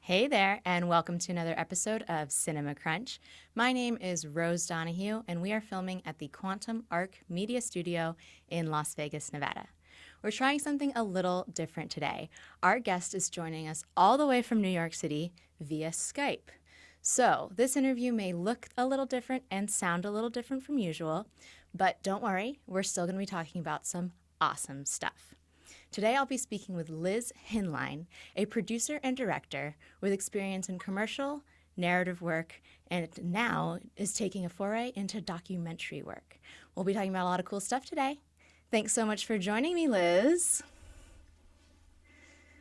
Hey there, and welcome to another episode of Cinema Crunch. My name is Rose Donahue, and we are filming at the Quantum Arc Media Studio in Las Vegas, Nevada. We're trying something a little different today. Our guest is joining us all the way from New York City via Skype. So, this interview may look a little different and sound a little different from usual, but don't worry, we're still going to be talking about some awesome stuff. Today I'll be speaking with Liz Hinlein, a producer and director with experience in commercial, narrative work, and now is taking a foray into documentary work. We'll be talking about a lot of cool stuff today. Thanks so much for joining me, Liz.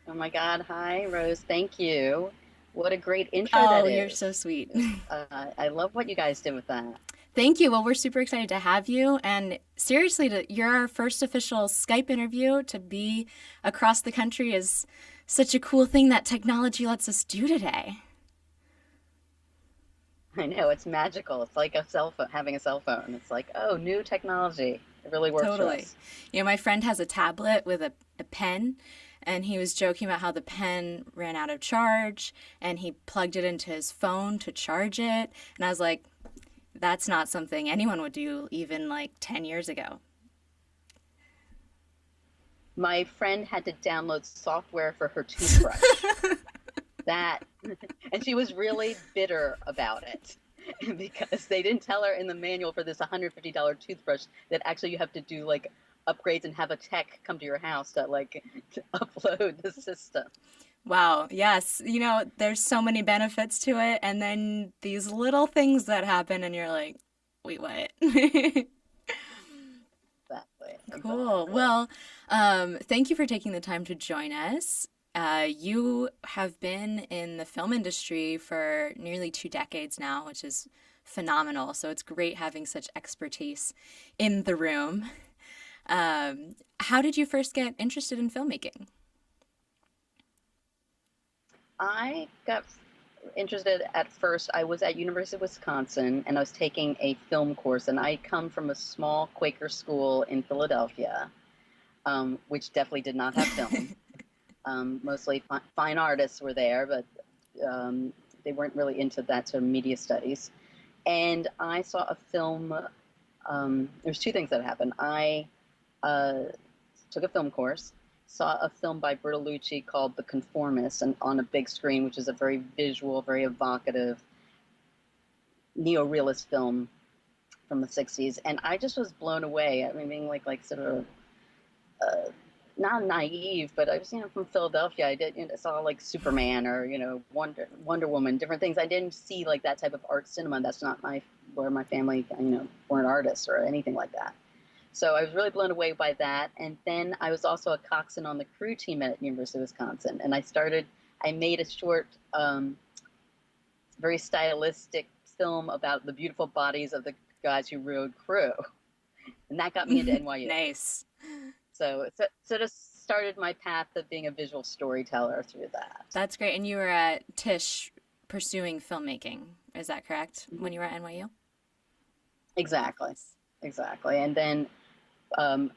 Oh my God. Hi, Rose. Thank you. What a great intro Oh, that you're so is. sweet. I love what you guys did with that. Thank you. Well, we're super excited to have you. And seriously, you're our first official Skype interview. To be across the country is such a cool thing that technology lets us do today. I know it's magical. It's like a cell phone, having a cell phone. It's like, oh, new technology. It really works for Totally. us. My friend has a tablet with a pen, and he was joking about how the pen ran out of charge, and he plugged it into his phone to charge it. And I was like, that's not something anyone would do even like 10 years ago. My friend had to download software for her toothbrush. That, and she was really bitter about it because they didn't tell her in the manual for this $150 toothbrush that actually you have to do like upgrades and have a tech come to your house to upload the system. Wow, yes. There's so many benefits to it, and then these little things that happen, and you're like, wait, what? Exactly, Cool. exactly. Well, thank you for taking the time to join us. You have been in the film industry for nearly 2 decades now, which is phenomenal. So it's great having such expertise in the room. How did you first get interested in filmmaking? I got interested at first. I was at University of Wisconsin and I was taking a film course, and I come from a small Quaker school in Philadelphia, which definitely did not have film. Mostly fine artists were there, but they weren't really into that sort of media studies. And I saw a film. There's two things that happened. I uh, took a film course, saw a film by Bertolucci called The Conformist, and on a big screen, which is a very visual, very evocative neo-realist film from the '60s, and I just was blown away. I mean, being like sort of uh, not naive, but I was from Philadelphia. I did saw like Superman or Wonder Woman, different things. I didn't see like that type of art cinema. That's not my where my family weren't artists or anything like that. So I was really blown away by that. And then I was also a coxswain on the crew team at University of Wisconsin. And I made a short, very stylistic film about the beautiful bodies of the guys who rode crew. And that got me into NYU. Nice. So it sort of started my path of being a visual storyteller through that. That's great. And you were at Tisch pursuing filmmaking. Is that correct? Mhm. When you were at NYU? Exactly. Exactly. And then um,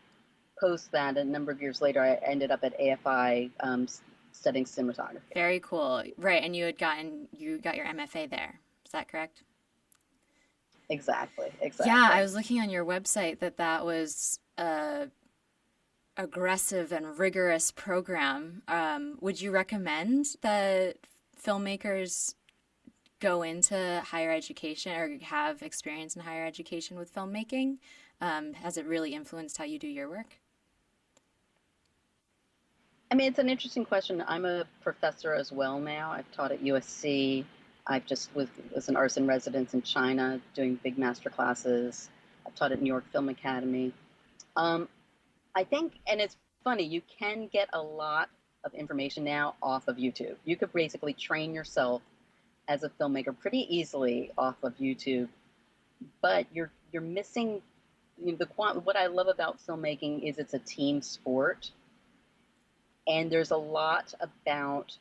post that, a number of years later, I ended up at AFI studying cinematography. Very cool. Right, and you got your MFA there. Is that correct? Exactly. Yeah, I Exactly. was looking on your website that was a aggressive and rigorous program. Would you recommend that filmmakers go into higher education or have experience in higher education with filmmaking? Has it really influenced how you do your work? I mean, it's an interesting question. I'm a professor as well now. I've taught at USC. I've just was an artist in residence in China doing big master classes. I've taught at New York Film Academy. Um, I think, and it's funny, you can get a lot of information now off of YouTube. You could basically train yourself as a filmmaker pretty easily off of YouTube, but you're missing what I love about filmmaking is it's a team sport, and there's a lot about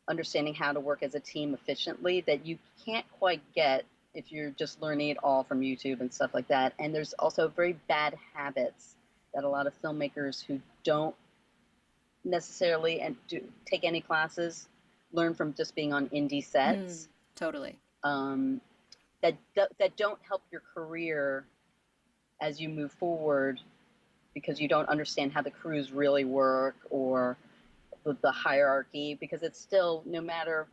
understanding how to work as a team efficiently that you can't quite get if you're just learning it all from YouTube and stuff like that. And there's also very bad habits that a lot of filmmakers who don't necessarily and do take any classes learn from just being on indie Mm, sets, totally. um, that don't help your career as you move forward because you don't understand how the crews really work or the hierarchy, because it's still, no matter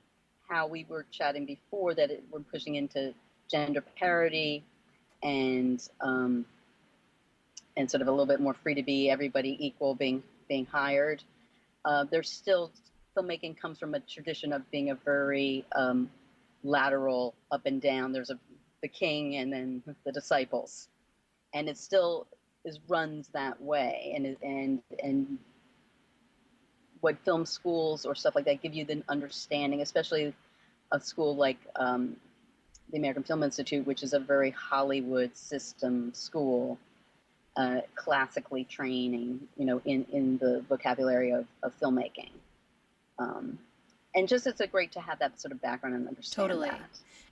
how we were chatting before, that we're pushing into gender parity and and sort of a little bit more free to be everybody equal being hired. There's still, filmmaking comes from a tradition of being a very lateral, up and down. There's the king and then the disciples, and it still runs that way. And what film schools or stuff like that give you the understanding, especially a school like the American Film Institute, which is a very Hollywood system school, classically training, in the vocabulary of filmmaking. Um, and just, it's a great to have that sort of background and understand Totally. that.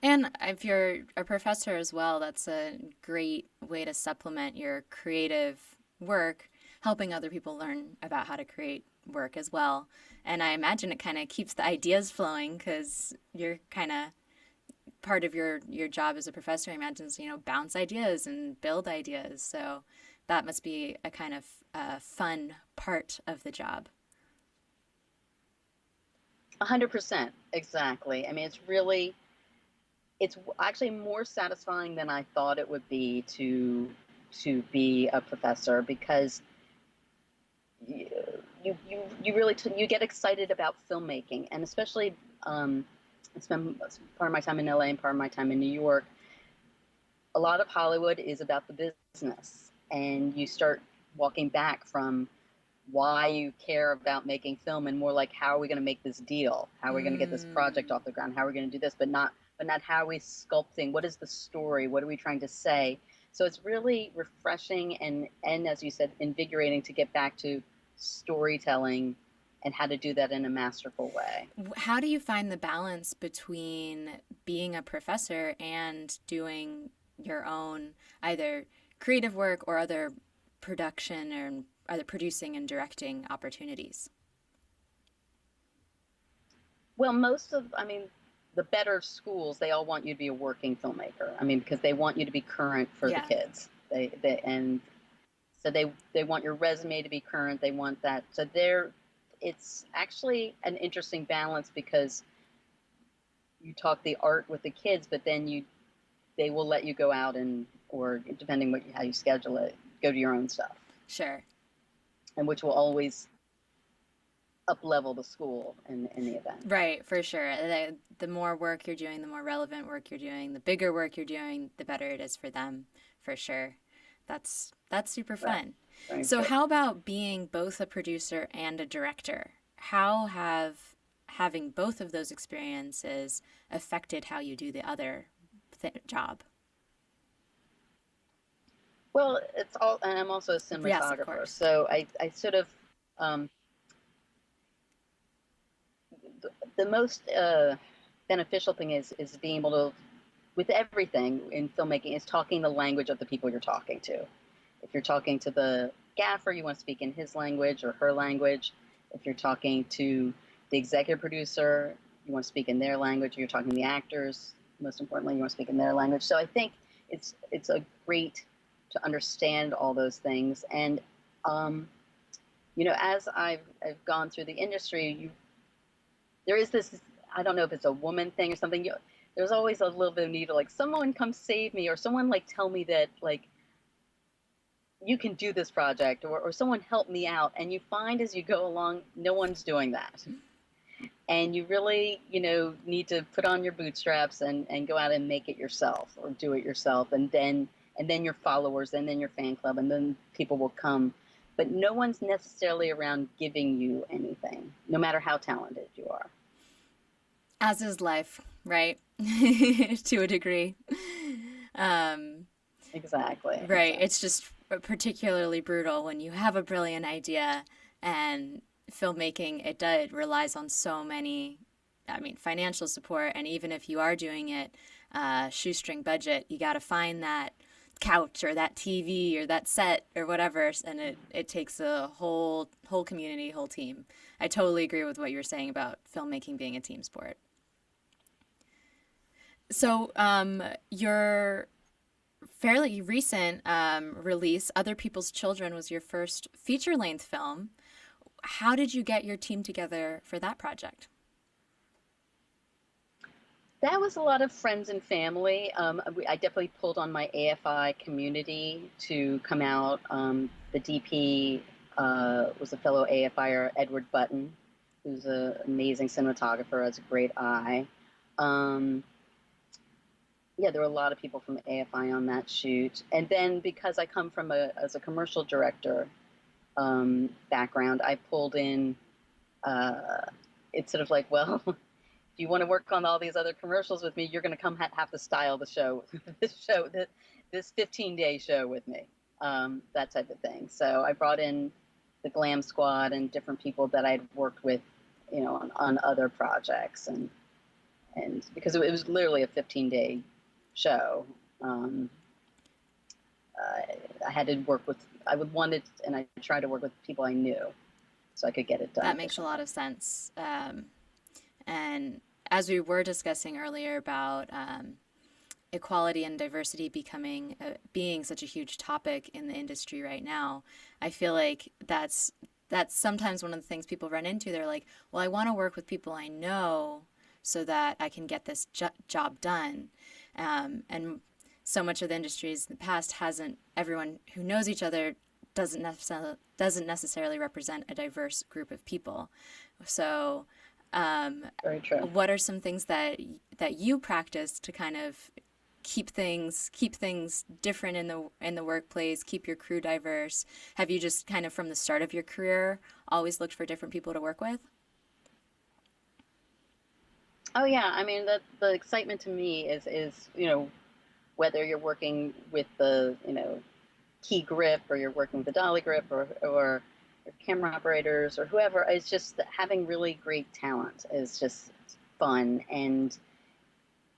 And if you're a professor as well, that's a great way to supplement your creative work, helping other people learn about how to create work as well. And I imagine it kind of keeps the ideas flowing because you're kind of part of your job as a professor, I imagine, is, bounce ideas and build ideas. So that must be a kind of fun part of the job. 100%, exactly. I mean, it's actually more satisfying than I thought it would be to be a professor, because you you really you get excited about filmmaking, and especially I spent part of my time in LA and part of my time in New York. A lot of Hollywood is about the business, and you start walking back from why you care about making film, and more like, how are we going to make this deal, how are we going to get this project Mm, off the ground, how are we going to do this, but not how are we sculpting, what is the story, what are we trying to say. So it's really refreshing and as you said, invigorating to get back to storytelling and how to do that in a masterful way. how do you find the balance between being a professor and doing your own either creative work or other production or other producing and directing opportunities? Well, I mean, the better schools, they all want you to be a working filmmaker. I mean, because they want you to be current for the Yeah, kids. And so they want your resume to be current. They want that. So it's actually an interesting balance, because you talk the art with the kids, but then they will let you go out and, or depending how you schedule it, go to your own stuff, sure. and which will always up level the school in the event. Right, for sure. The more work you're doing, the more relevant work you're doing, the bigger work you're doing, the better it is for them, for sure. That's super Right. fun. Very So true. how about being both a producer and a director? How have having both of those experiences affected how you do the other job? Well, it's all, and I'm also a Yes, of cinematographer, course. so I sort of um, the most beneficial thing is being able to, with everything in filmmaking, is talking the language of the people you're talking to. If you're talking to the gaffer, you want to speak in his language or her language. If you're talking to the executive producer, you want to speak in their language. If you're talking to the actors, most importantly, you want to speak in their language. So I think it's a great to understand all those things. And um, as I've gone through the industry, there is this, I don't know if it's a woman thing or something. There's always a little bit of need to, like, someone come save me, or someone like tell me that, like, you can do this project, or someone help me out. And you find as you go along, no one's doing that. And you really, need to put on your bootstraps and go out and make it yourself, or do it yourself. And then your followers, and then your fan club, and then people will come. But no one's necessarily around giving you anything, no matter how talented you are. As is life, right? To a degree. Um, Exactly, Right. exactly. It's just particularly brutal when you have a brilliant idea and filmmaking, it relies on so many, I mean, financial support. And even if you are doing it, shoestring budget, you got to find that couch or that TV or that set or whatever, and it takes a whole community, whole team. I totally agree with what you were saying about filmmaking being a team sport. So, your fairly recent release, Other People's Children, was your first feature-length film. How did you get your team together for that project? That was a lot of friends and family. I definitely pulled on my AFI community to come out. The DP was a fellow AFIer, Edward Button, who's an amazing cinematographer, has a great eye. Um, yeah, there were a lot of people from AFI on that shoot. And then because I come from as a commercial director background, I pulled in, it's sort of like, well, if you want to work on all these other commercials with me, you're going to come have to style the show, this 15-day show with me, that type of thing. So I brought in the Glam Squad and different people that I'd worked with, on other projects, and because it was literally a 15-day show. Um, I had to work with, and I tried to work with people I knew so I could get it done That makes a efficiently. lot of sense. And as we were discussing earlier about equality and diversity being such a huge topic in the industry right now, I feel like that's sometimes one of the things people run into. They're like, well, I want to work with people I know so that I can get this job done. And so much of the industries in the past hasn't, everyone who knows each other doesn't necessarily represent a diverse group of people. So, Very true. what are some things that you practice to kind of keep things different in the workplace, keep your crew diverse? Have you just kind of from the start of your career always looked for different people to work with? Oh yeah, I mean the excitement to me is whether you're working with the key grip, or you're working with the dolly grip, or camera operators or whoever. It's just that having really great talent is just fun and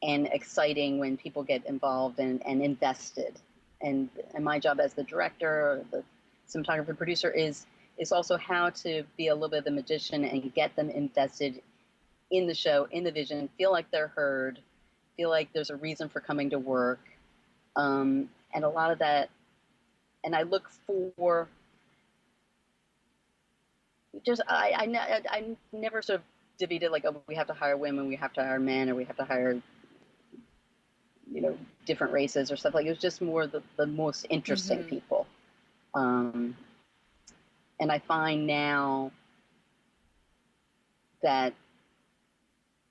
exciting when people get involved and invested. And my job as the director, or the cinematographer producer, is also how to be a little bit of the magician and get them invested in the show, in the vision, feel like they're heard, feel like there's a reason for coming to work. And a lot of that, and I look for just, I never sort of divvied it like, oh, we have to hire women, we have to hire men, or we have to hire, different races or stuff. Like, it was just more the most interesting Mm-hmm. people. Um, and I find now that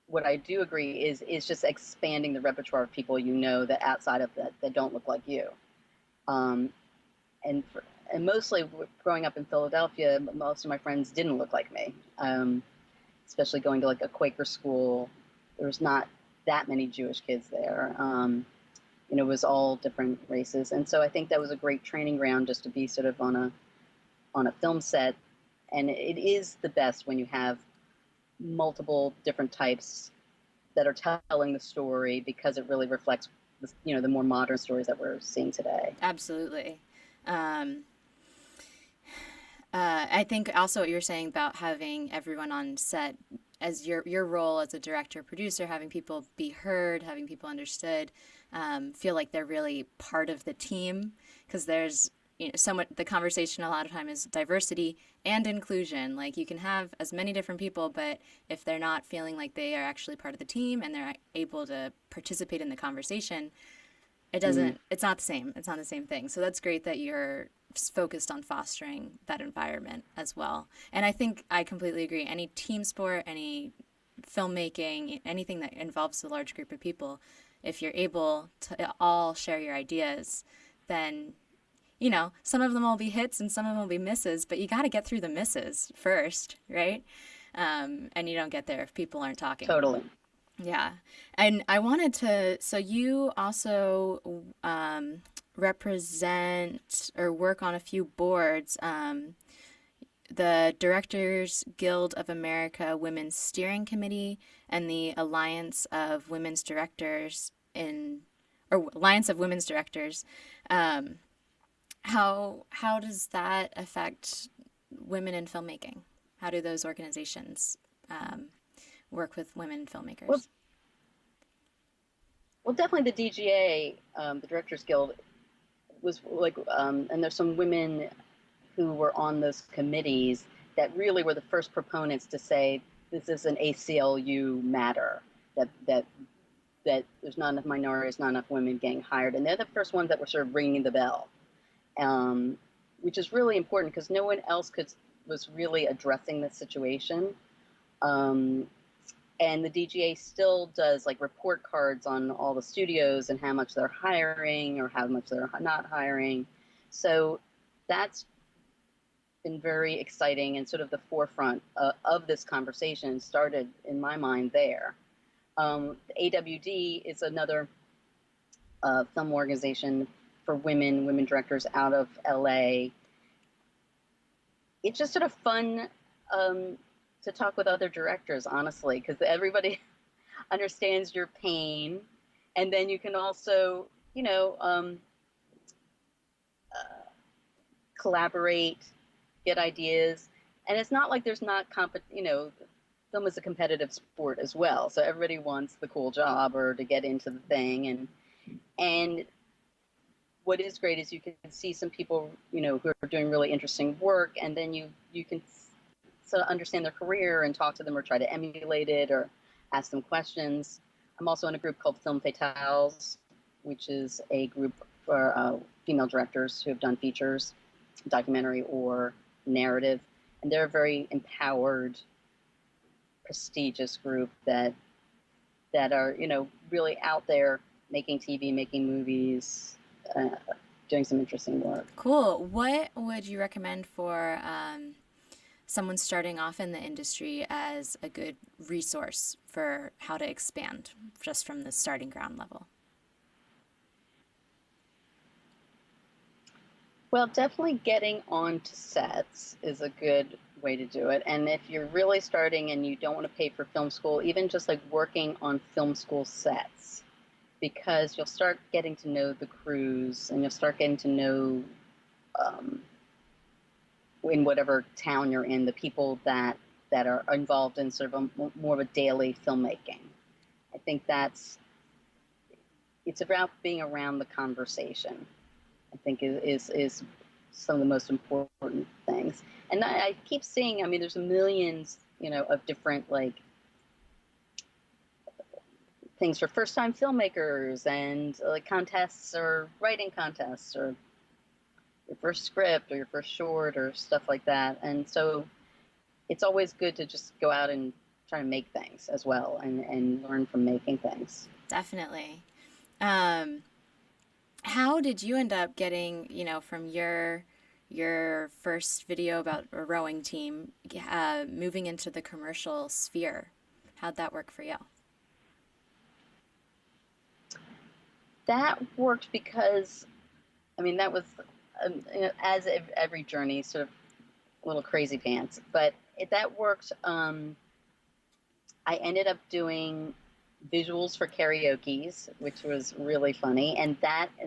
what I do agree is just expanding the repertoire of people that outside of that don't look like you. Um, and for, and mostly growing up in Philadelphia, most of my friends didn't look like me. Especially going to like a Quaker school, there was not that many Jewish kids there. It was all different races, and so I think that was a great training ground just to be sort of on a film set. And it is the best when you have multiple different types that are telling the story, because it really reflects the more modern stories that we're seeing today. Absolutely. Um, I think also what you were saying about having everyone on set as your role as a director producer, having people be heard, having people understood, feel like they're really part of the team, because there's somewhat the conversation a lot of time is diversity and inclusion. Like, you can have as many different people, but if they're not feeling like they are actually part of the team and they're able to participate in the conversation, Mm. it's not the same. It's not the same thing. So that's great that you're focused on fostering that environment as well. And I think I completely agree. Any team sport, any filmmaking, anything that involves a large group of people, if you're able to all share your ideas, then some of them will be hits and some of them will be misses, but you got to get through the misses first, right? And you don't get there if people aren't talking. Totally. Yeah. And I wanted to, so you also represent or work on a few boards. The Directors Guild of America Women's Steering Committee and the Alliance of Women's Directors in or Alliance of Women's Directors. Um, how does that affect women in filmmaking? How do those organizations um, work with women Well, filmmakers? well, definitely the DGA, the Directors Guild, was like, and there's some women who were on those committees that really were the first proponents to say this is an ACLU matter, that there's not enough minorities, not enough women getting hired, and they're the first ones that were sort of ringing the bell, um, which is really important because no one else was really addressing the situation. Um, and the DGA still does like report cards on all the studios and how much they're hiring or how much they're not hiring. So that's been very exciting and sort of the forefront of this conversation started in my mind there. The AWD is another film organization for women directors out of LA. It's just sort of fun to talk with other directors, honestly, because everybody understands your pain, and then you can also, you know, collaborate, get ideas, and it's not like there's not film is a competitive sport as well, so everybody wants the cool job or to get into the thing, and what is great is you can see some people, who are doing really interesting work, and then you can sort of understand their career and talk to them or try to emulate it or ask them questions. I'm also in a group called Film Fatales, which is a group for female directors who have done features, documentary or narrative, and they're a very empowered, prestigious group that are really out there making TV, making movies, doing some interesting work. Cool. What would you recommend for someone starting off in the industry as a good resource for how to expand just from the starting ground level? Well, definitely getting onto sets is a good way to do it. And if you're really starting and you don't want to pay for film school, even just like working on film school sets, because you'll start getting to know the crews and you'll start getting to know, um, in whatever town you're in, the people that are involved in sort of more of a daily filmmaking. I think it's about being around the conversation. I think is some of the most important things. And I keep seeing, I mean, there's millions, of different like things for first time filmmakers and like contests or writing contests or your first script or your first short or stuff like that. And so it's always good to just go out and try to make things as well and learn from making things. Definitely. Um, how did you end up getting, from your first video about a rowing team, moving into the commercial sphere? How'd that work for you? That worked because, I mean, that was, as every journey, sort of a little crazy pants, but that worked. I ended up doing visuals for karaoke's, which was really funny, and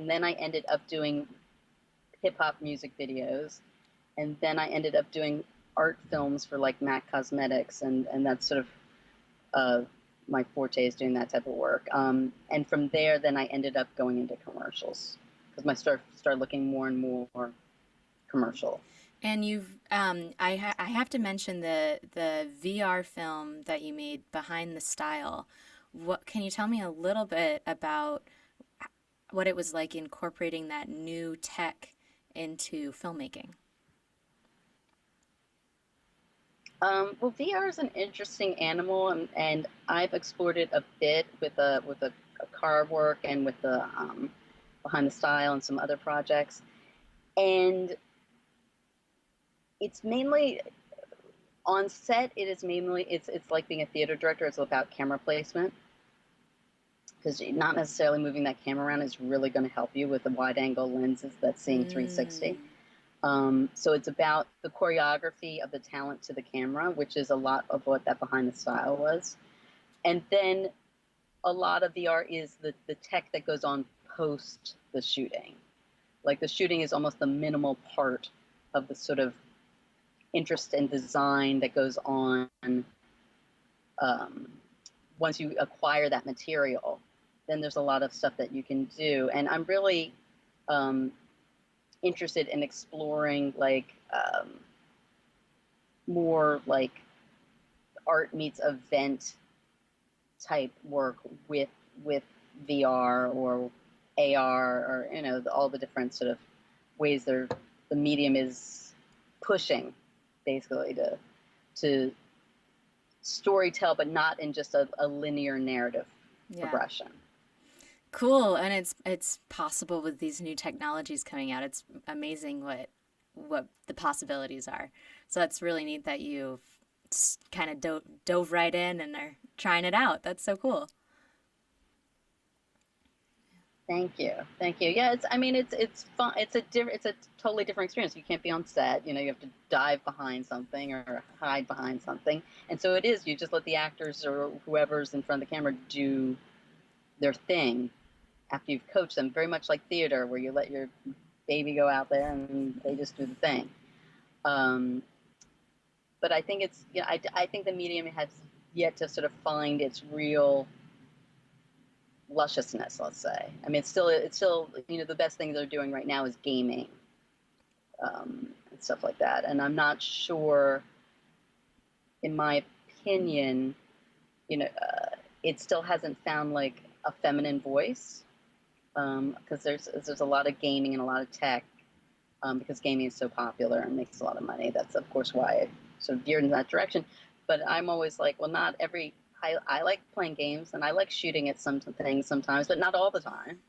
then I ended up doing hip hop music videos, and then I ended up doing art films for like MAC Cosmetics, and that's sort of my forte is doing that type of work. And from there, then I ended up going into commercials because my started looking more and more commercial. And I have to mention the VR film that you made, Behind the Style. What can you tell me a little bit about what it was like incorporating that new tech into filmmaking? Well, VR is an interesting animal, and I've explored it a bit with a car work and with the Behind the Style and some other projects. And it's mainly on set. It is mainly it's like being a theater director. It's about camera placement because not necessarily moving that camera around is really going to help you with the wide angle lenses that's seeing 360. Mm. So it's about the choreography of the talent to the camera, which is a lot of what that Behind the Style was. And then a lot of the art is the tech that goes on post the shooting. Like the shooting is almost the minimal part of the sort of interest and design that goes on um, once you acquire that material. Then there's a lot of stuff that you can do, and I'm really um, interested in exploring like more like art meets event type work with VR or AR, or all the different sort of ways the medium is pushing basically to story tell, but not in just a linear narrative Yeah. progression. Cool. And it's possible with these new technologies coming out. It's amazing what the possibilities are. So that's really neat that you've kind of dove right in and are trying it out. That's so cool. Thank you, thank you. Yeah, I mean, it's fun. It's a totally different experience. You can't be on set. You have to dive behind something or hide behind something, and so it is. You just let the actors or whoever's in front of the camera do their thing after you've coached them. Very much like theater, where you let your baby go out there and they just do the thing. But I think I think the medium has yet to sort of find its real lusciousness, let's say. I mean, it's still the best thing they're doing right now is gaming, and stuff like that. And I'm not sure, in my opinion, it still hasn't found like a feminine voice, because there's a lot of gaming and a lot of tech, because gaming is so popular and makes a lot of money. That's of course why I sort of geared in that direction. But I'm always like, well, not every. I like playing games and I like shooting at some things sometimes, but not all the time.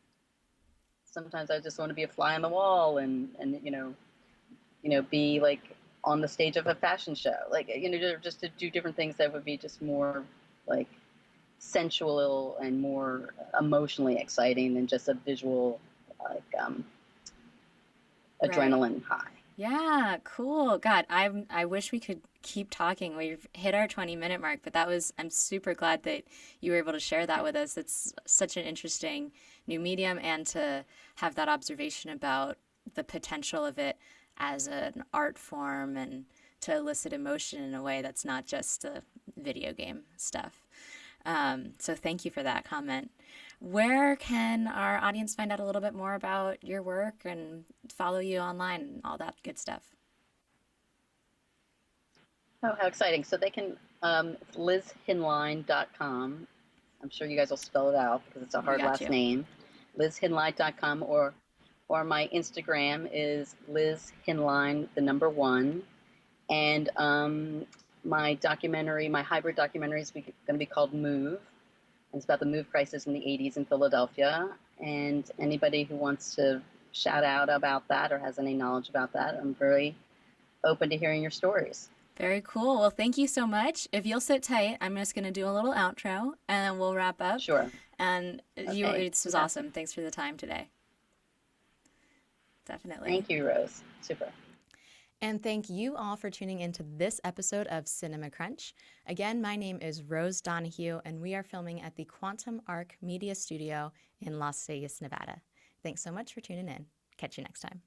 Sometimes I just want to be a fly on the wall and be like on the stage of a fashion show, like just to do different things that would be just more like sensual and more emotionally exciting than just a visual like Right. adrenaline high. Yeah, cool. God, I wish we could keep talking. We've hit our 20-minute mark, but I'm super glad that you were able to share that with us. It's such an interesting new medium, and to have that observation about the potential of it as an art form and to elicit emotion in a way that's not just the video game stuff. So thank you for that comment. Where can our audience find out a little bit more about your work and follow you online and all that good stuff? Oh, how exciting. So they can, it's lizhinlein.com. I'm sure you guys will spell it out because it's a We hard got last you. name. lizhinlein.com, or my Instagram is lizhinlein, the number one. And my documentary, my hybrid documentary is going to be called Move. And it's about the move crisis in the 80s in Philadelphia. And anybody who wants to shout out about that or has any knowledge about that, I'm very open to hearing your stories. Very cool. Well, thank you so much. If you'll sit tight, I'm just going to do a little outro and then we'll wrap up. Sure. And Okay. it was Fantastic. awesome. Thanks for the time today. Definitely. Thank you, Rose. Super. And thank you all for tuning into this episode of Cinema Crunch. Again, my name is Rose Donahue, and we are filming at the Quantum Arc Media Studio in Las Vegas, Nevada. Thanks so much for tuning in. Catch you next time.